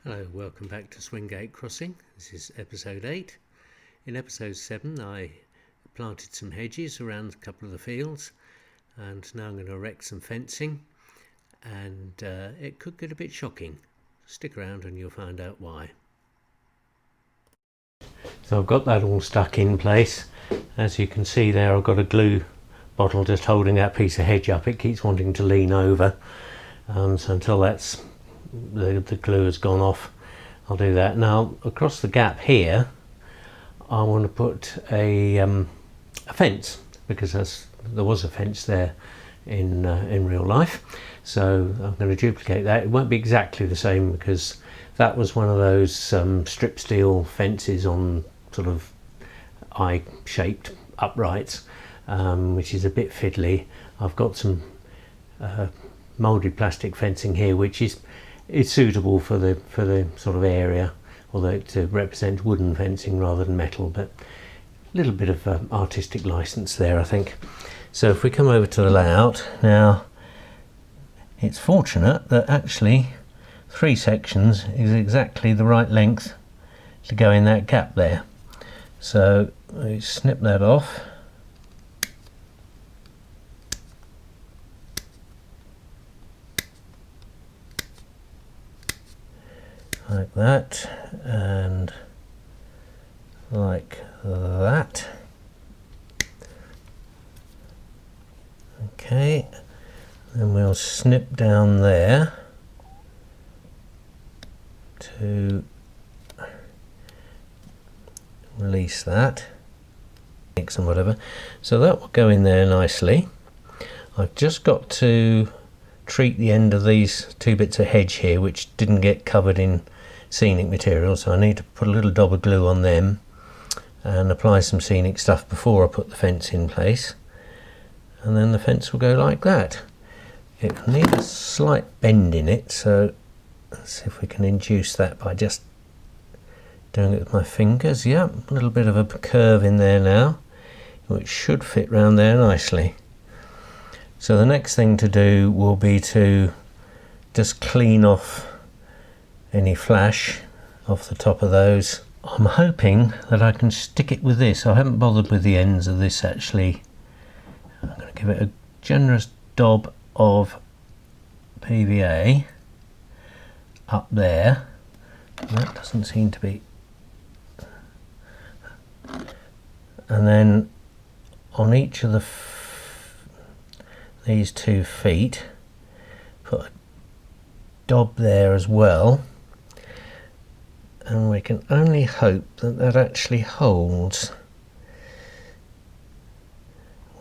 Hello, welcome back to Swingate Crossing. This is episode 8. In episode 7 I planted some hedges around a couple of the fields, and now I'm going to erect some fencing, and it could get a bit shocking. Stick around and you'll find out why. So I've got that all stuck in place. As you can see there, I've got a glue bottle just holding that piece of hedge up. It keeps wanting to lean over, so until the glue has gone off, I'll do that. Now across the gap here I want to put a fence, because there was a fence there in real life, so I'm going to duplicate that. It won't be exactly the same because that was one of those strip steel fences on sort of eye-shaped uprights, which is a bit fiddly. I've got some moulded plastic fencing here which is suitable for the sort of area, although it represents wooden fencing rather than metal, but a little bit of artistic license there, I think. So if we come over to the layout now, it's fortunate that actually 3 sections is exactly the right length to go in that gap there. So we snip that off. Like that, and like that. Okay, then we'll snip down there to release that, and whatever. So that will go in there nicely. I've just got to treat the end of these 2 bits of hedge here which didn't get covered in scenic material, so I need to put a little dab of glue on them and apply some scenic stuff before I put the fence in place, and then the fence will go like that. It will need a slight bend in it, so let's see if we can induce that by just doing it with my fingers. Yeah, a little bit of a curve in there now, which should fit round there nicely. So the next thing to do will be to just clean off any flash off the top of those. I'm hoping that I can stick it with this. I haven't bothered with the ends of this actually. I'm going to give it a generous dab of PVA up there. That doesn't seem to be. And then on each of these 2 feet, put a dab there as well, and we can only hope that that actually holds.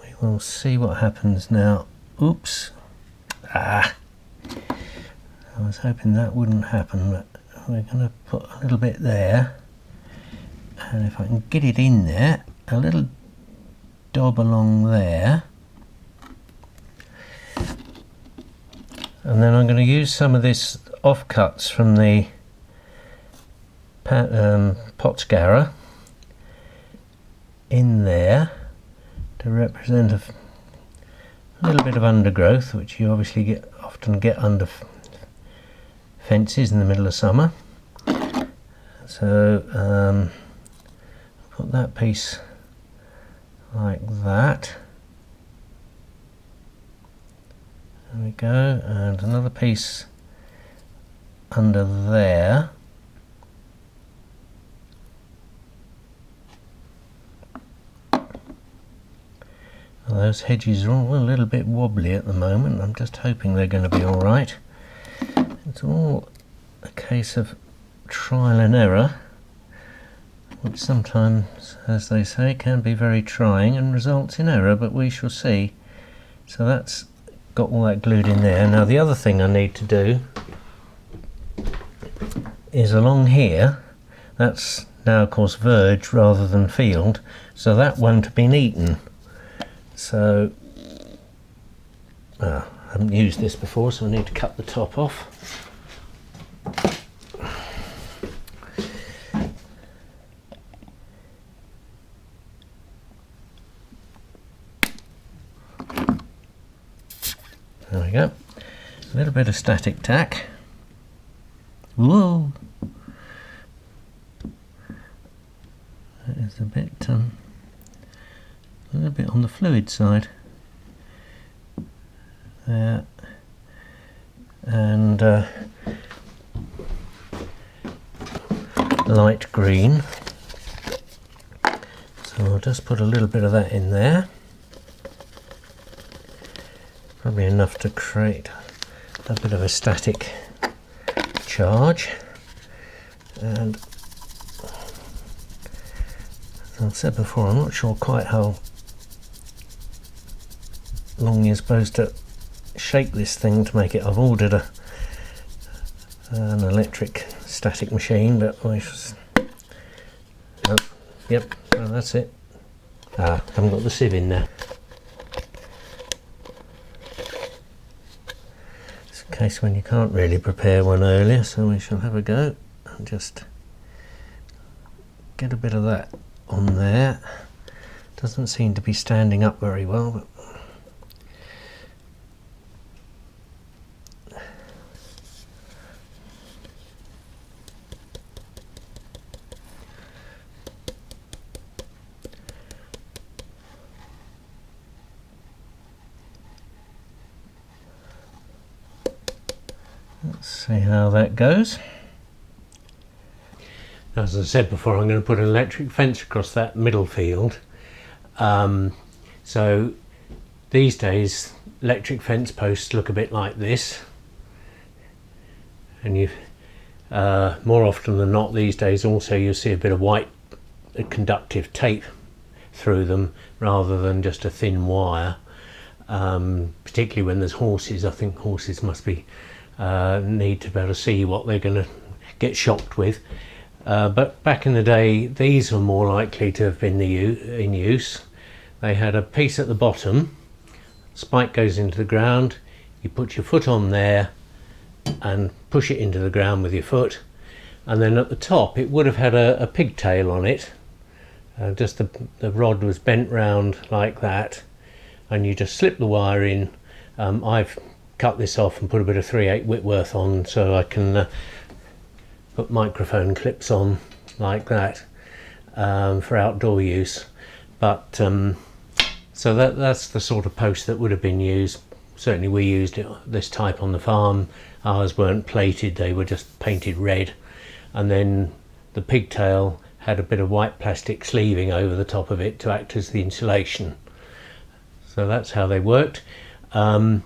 We will see what happens now. Oops. I was hoping that wouldn't happen, but we're going to put a little bit there, and if I can get it in there, a little dab along there. And then I'm going to use some of this offcuts from the Potscara in there to represent a little bit of undergrowth, which you obviously often get under fences in the middle of summer. So put that piece like that. There we go, and another piece under there. Well, those hedges are all a little bit wobbly at the moment. I'm just hoping they're going to be all right. It's all a case of trial and error, which sometimes, as they say, can be very trying and results in error, but we shall see. So that's got all that glued in there. Now the other thing I need to do is along here, that's now of course verge rather than field, so that won't have been eaten. So I haven't used this before, so I need to cut the top off. There we go. A little bit of static tack. Whoa! It's a little bit on the fluid side there, and light green. So I'll just put a little bit of that in there, probably enough to create a bit of a static charge. And as I said before, I'm not sure quite how long you're supposed to shake this thing to make it. I've ordered an electric static machine, but oh, yep, well, that's it. Haven't got the sieve in there. It's a case when you can't really prepare one earlier, so we shall have a go and just get a bit of that on there. Doesn't seem to be standing up very well, but let's see how that goes. As I said before, I'm going to put an electric fence across that middle field. So these days electric fence posts look a bit like this, and you more often than not these days also you'll see a bit of white conductive tape through them rather than just a thin wire, particularly when there's horses. I think horses must be need to be able to see what they're going to get shocked with. But back in the day, these were more likely to have been in use. They had a piece at the bottom, spike goes into the ground, you put your foot on there and push it into the ground with your foot, and then at the top it would have had a pigtail on it. Just the rod was bent round like that, and you just slip the wire in. I've cut this off and put a bit of 3/8 Whitworth on so I can put microphone clips on like that for outdoor use. But so that's the sort of post that would have been used. Certainly we used this type on the farm. Ours weren't plated, they were just painted red, and then the pigtail had a bit of white plastic sleeving over the top of it to act as the insulation. So that's how they worked. To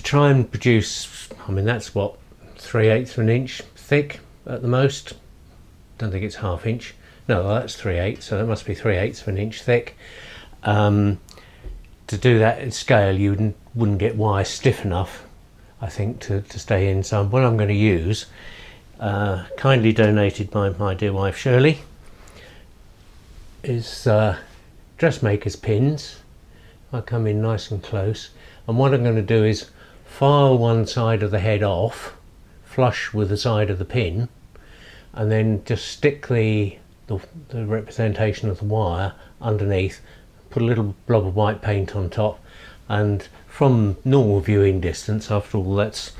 try and produce, I mean, that's what, 3/8 of an inch thick at the most. Don't think it's 1/2 inch. No, that's 3/8, so that must be 3/8 of an inch thick. To do that at scale, you wouldn't get wire stiff enough, I think, to stay in. So what I'm going to use, kindly donated by my dear wife Shirley, is dressmaker's pins. I come in nice and close, and what I'm going to do is file one side of the head off, flush with the side of the pin, and then just stick the representation of the wire underneath, put a little blob of white paint on top, and from normal viewing distance, after all that's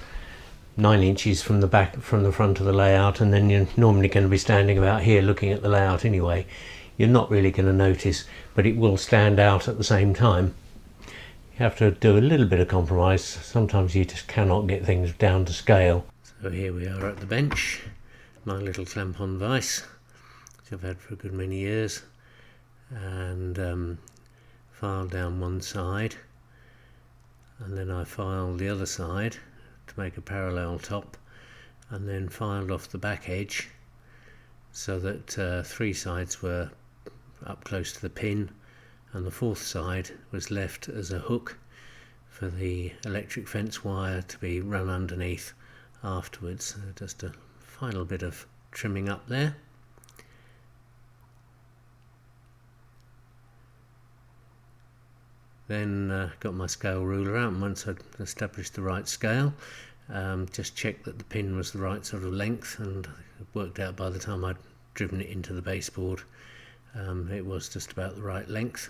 9 inches from the back, from the front of the layout, and then you're normally going to be standing about here looking at the layout anyway, you're not really going to notice, but it will stand out at the same time. You have to do a little bit of compromise. Sometimes you just cannot get things down to scale. So here we are at the bench, my little clamp-on vise, which I've had for a good many years, and filed down one side, and then I filed the other side to make a parallel top, and then filed off the back edge so that 3 sides were up close to the pin, and the 4th side was left as a hook for the electric fence wire to be run underneath afterwards. Just a final bit of trimming up there. Then got my scale ruler out, and once I'd established the right scale, just checked that the pin was the right sort of length, and it worked out by the time I'd driven it into the baseboard, it was just about the right length,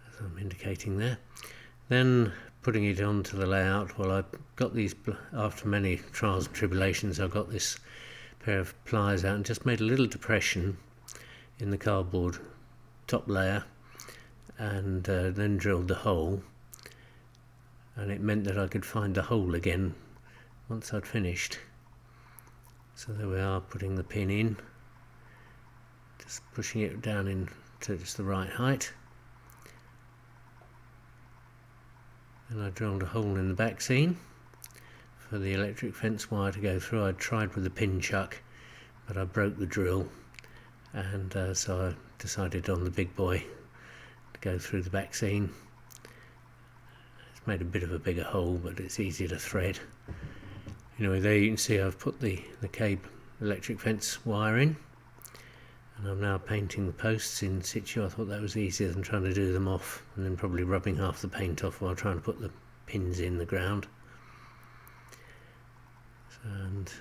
as I'm indicating there. Then putting it onto the layout, well, I got these, after many trials and tribulations, I got this pair of pliers out and just made a little depression in the cardboard top layer, and then drilled the hole, and it meant that I could find the hole again once I'd finished. So there we are, putting the pin in, just pushing it down into just the right height. And I drilled a hole in the back seam for the electric fence wire to go through. I tried with a pin chuck, but I broke the drill, and so I decided on the big boy to go through the back seam. It's made a bit of a bigger hole, but it's easy to thread. Anyway, there you can see I've put the cable electric fence wire in, and I'm now painting the posts in situ. I thought that was easier than trying to do them off and then probably rubbing half the paint off while trying to put the pins in the ground. And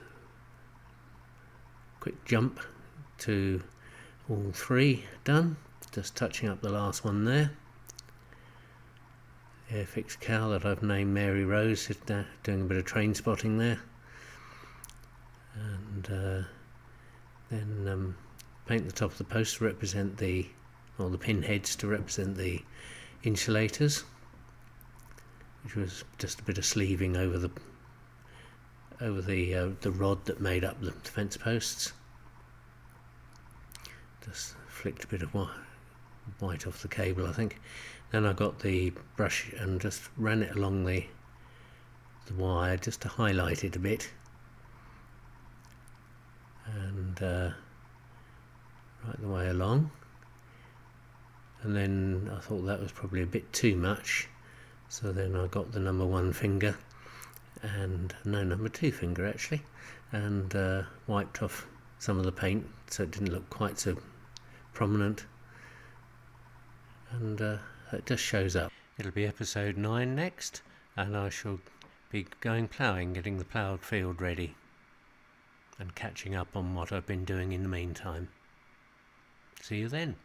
quick jump to all three done, just touching up the last one there. The Airfix cow that I've named Mary Rose is doing a bit of train spotting there, and then paint the top of the post to represent the pin heads to represent the insulators, which was just a bit of sleeving over the rod that made up the fence posts. Just flicked a bit of white off the cable, I think. Then I got the brush and just ran it along the wire just to highlight it a bit, and right the way along. And then I thought that was probably a bit too much, so then I got the number 1 finger, and number 2 finger actually, and wiped off some of the paint so it didn't look quite so prominent, and it just shows up. It'll be episode 9 next, and I shall be going ploughing, getting the ploughed field ready and catching up on what I've been doing in the meantime. See you then.